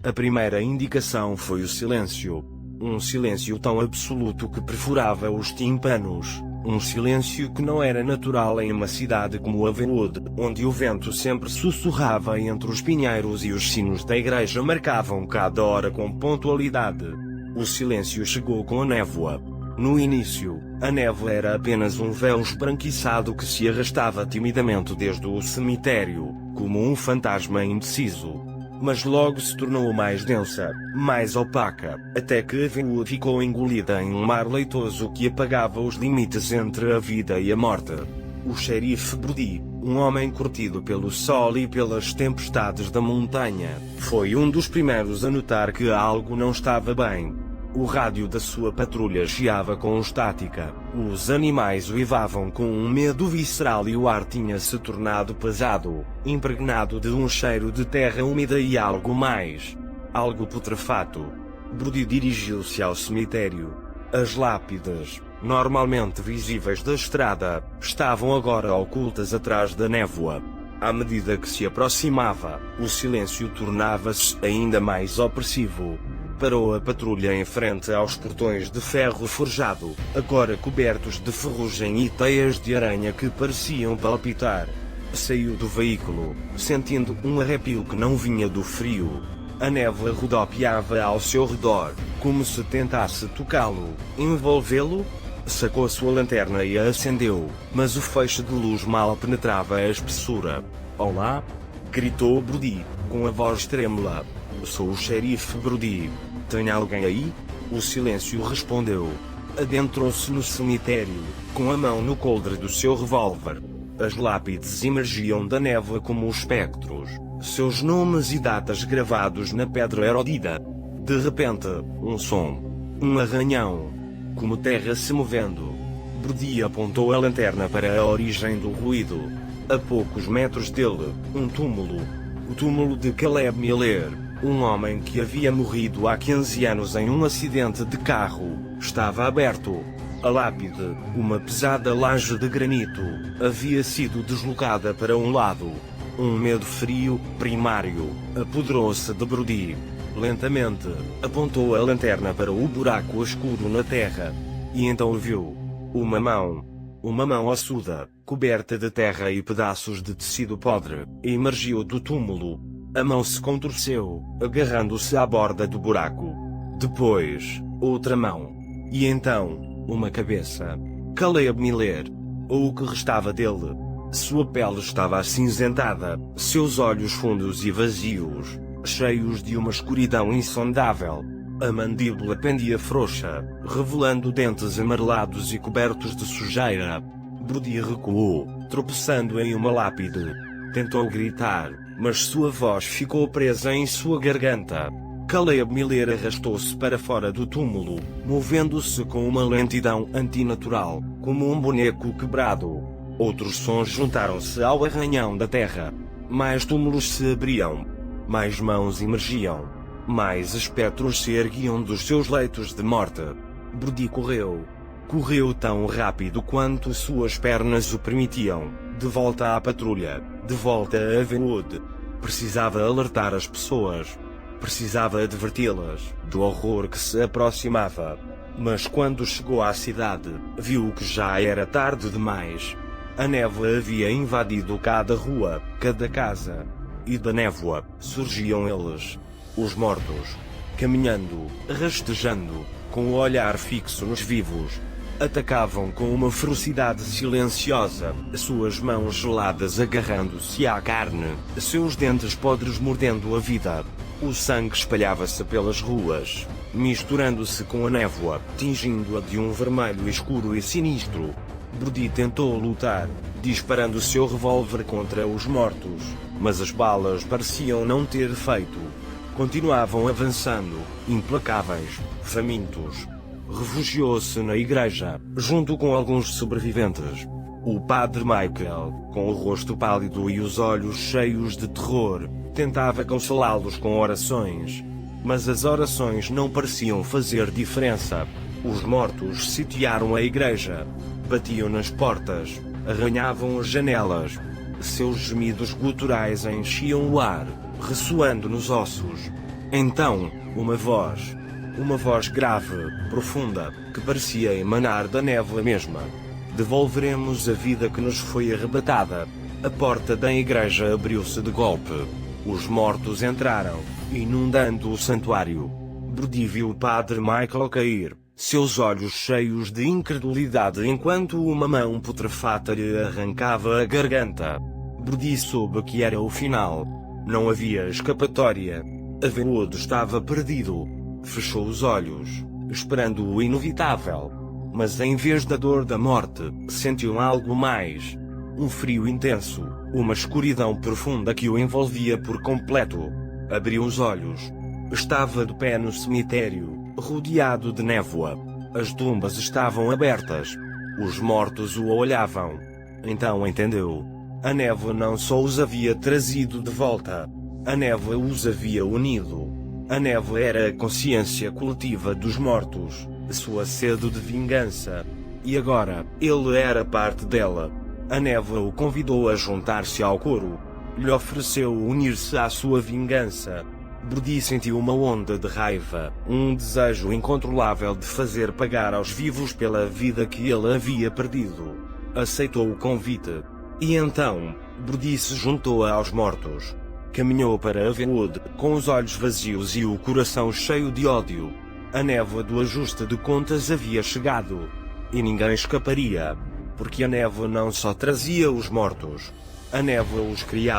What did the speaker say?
A primeira indicação foi o silêncio. Um silêncio tão absoluto que perfurava os tímpanos. Um silêncio que não era natural em uma cidade como Avenwood, onde o vento sempre sussurrava entre os pinheiros e os sinos da igreja marcavam cada hora com pontualidade. O silêncio chegou com a névoa. No início, a névoa era apenas um véu esbranquiçado que se arrastava timidamente desde o cemitério, como um fantasma indeciso. Mas logo se tornou mais densa, mais opaca, até que Avenwood ficou engolida em um mar leitoso que apagava os limites entre a vida e a morte. O xerife Brody, um homem curtido pelo sol e pelas tempestades da montanha, foi um dos primeiros a notar que algo não estava bem. O rádio da sua patrulha chiava com estática, os animais uivavam com um medo visceral e o ar tinha se tornado pesado, impregnado de um cheiro de terra úmida e algo mais. Algo putrefato. Brody dirigiu-se ao cemitério. As lápides, normalmente visíveis da estrada, estavam agora ocultas atrás da névoa. À medida que se aproximava, o silêncio tornava-se ainda mais opressivo. Parou a patrulha em frente aos portões de ferro forjado, agora cobertos de ferrugem e teias de aranha que pareciam palpitar. Saiu do veículo, sentindo um arrepio que não vinha do frio. A névoa rodopiava ao seu redor, como se tentasse tocá-lo, envolvê-lo. Sacou sua lanterna e a acendeu, mas o feixe de luz mal penetrava a espessura. "Olá!" gritou Brody, com a voz trêmula. "Sou o xerife Brody. Tem alguém aí?" O silêncio respondeu. Adentrou-se no cemitério, com a mão no coldre do seu revólver. As lápides emergiam da névoa como espectros, seus nomes e datas gravados na pedra erodida. De repente, um som. Um arranhão. Como terra se movendo. Brody apontou a lanterna para a origem do ruído. A poucos metros dele, um túmulo. O túmulo de Caleb Miller. Um homem que havia morrido há 15 anos em um acidente de carro, estava aberto. A lápide, uma pesada laje de granito, havia sido deslocada para um lado. Um medo frio, primário, apoderou-se de Brody. Lentamente, apontou a lanterna para o buraco escuro na terra. E então viu. Uma mão ossuda, coberta de terra e pedaços de tecido podre, emergiu do túmulo. A mão se contorceu, agarrando-se à borda do buraco. Depois, outra mão. E então, uma cabeça. Caleb Miller. Ou o que restava dele. Sua pele estava acinzentada, seus olhos fundos e vazios, cheios de uma escuridão insondável. A mandíbula pendia frouxa, revelando dentes amarelados e cobertos de sujeira. Brody recuou, tropeçando em uma lápide. Tentou gritar, mas sua voz ficou presa em sua garganta. Caleb Miller arrastou-se para fora do túmulo, movendo-se com uma lentidão antinatural, como um boneco quebrado. Outros sons juntaram-se ao arranhão da terra. Mais túmulos se abriam. Mais mãos emergiam. Mais espectros se erguiam dos seus leitos de morte. Brody correu. Correu tão rápido quanto suas pernas o permitiam, de volta à patrulha, de volta a Avenwood. Precisava alertar as pessoas. Precisava adverti-las do horror que se aproximava. Mas quando chegou à cidade, viu que já era tarde demais. A névoa havia invadido cada rua, cada casa. E da névoa, surgiam eles. Os mortos. Caminhando, rastejando, com o olhar fixo nos vivos. Atacavam com uma ferocidade silenciosa, suas mãos geladas agarrando-se à carne, seus dentes podres mordendo a vida. O sangue espalhava-se pelas ruas, misturando-se com a névoa, tingindo-a de um vermelho escuro e sinistro. Brody tentou lutar, disparando seu revólver contra os mortos, mas as balas pareciam não ter efeito. Continuavam avançando, implacáveis, famintos. Refugiou-se na igreja, junto com alguns sobreviventes. O padre Michael, com o rosto pálido e os olhos cheios de terror, tentava consolá-los com orações. Mas as orações não pareciam fazer diferença. Os mortos sitiaram a igreja. Batiam nas portas, arranhavam as janelas. Seus gemidos guturais enchiam o ar, ressoando nos ossos. Então, uma voz grave, profunda, que parecia emanar da névoa mesma. Devolveremos a vida que nos foi arrebatada. A porta da igreja abriu-se de golpe. Os mortos entraram, inundando o santuário. Brody viu o padre Michael cair, seus olhos cheios de incredulidade enquanto uma mão putrefata lhe arrancava a garganta. Brody soube que era o final. Não havia escapatória. Averwood estava perdido. Fechou os olhos, esperando o inevitável. Mas em vez da dor da morte, sentiu algo mais. Um frio intenso, uma escuridão profunda que o envolvia por completo. Abriu os olhos. Estava de pé no cemitério, rodeado de névoa. As tumbas estavam abertas. Os mortos o olhavam. Então entendeu. A névoa não só os havia trazido de volta. A névoa os havia unido. A névoa era a consciência coletiva dos mortos, sua sede de vingança. E agora, ele era parte dela. A névoa o convidou a juntar-se ao coro. Lhe ofereceu unir-se à sua vingança. Brody sentiu uma onda de raiva, um desejo incontrolável de fazer pagar aos vivos pela vida que ele havia perdido. Aceitou o convite. E então, Brody se juntou aos mortos. Caminhou para Averwood, com os olhos vazios e o coração cheio de ódio. A névoa do ajuste de contas havia chegado. E ninguém escaparia. Porque a névoa não só trazia os mortos. A névoa os criava.